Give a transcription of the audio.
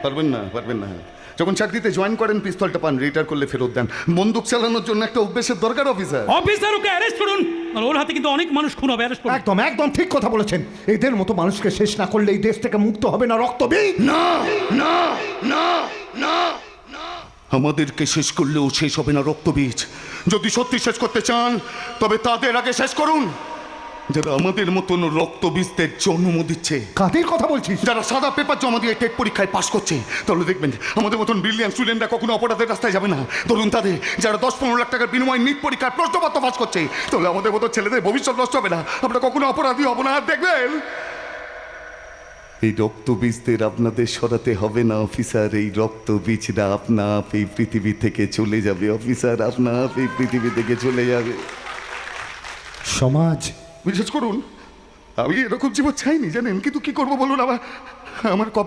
পারবেন না, পারবেন না। যখন চাকরিতে জয়েন করেন পিস্তলটা পান, রিটায়ার করলে ফেরত দেন। বন্দুক চালানোর জন্য একটা অভ্যেসের দরকার অফিসার। অফিসার ওকে অ্যারেস্ট করুন, আর ওর হাতে কিন্তু অনেক মানুষ খুন হবে, অ্যারেস্ট করুন। একদম একদম ঠিক কথা বলেছেন। এদের মতো মানুষকে শেষ না করলে এই দেশ থেকে মুক্ত হবে না রক্তবীজ। না না না না, আমাদেরকে শেষ করলেও শেষ হবে না রক্তবীজ। যদি সত্যি শেষ করতে চান তবে তাদের আগে শেষ করুন যারা আমাদের মতন রক্তবীজদের জন্ম দিচ্ছে। কাদের কথা বলছিস? যারা সাদা পেপার জমা দিয়ে টেট পরীক্ষায় পাশ করছে। তাহলে দেখবেন আমাদের মতন ব্রিলিয়ান্ট স্টুডেন্টরা কখনো অপরাধের রাস্তায় যাবে না। ধরুন তাদের যারা 10-15 লাখ টাকার বিনিময়ে নিট পরীক্ষার প্রশ্নপত্র পাশ করছে। তাহলে আমাদের মতো ছেলেদের ভবিষ্যৎ নষ্ট হবে না। আমরা কখনো অপরাধী হব না। আর দেখবেন এই রক্তবীজদের আপনাদের সরাতে হবে না অফিসার। এই রক্তবীজরা আপনা আপ এই পৃথিবী থেকে চলে যাবে অফিসার, আপনা আপ এই পৃথিবী থেকে চলে যাবে। সমাজ, বিশ্বাস করুন আমি এরকম জীবন চাইনি জানেন, কিন্তু কি করবো বলুন, আমার কপাল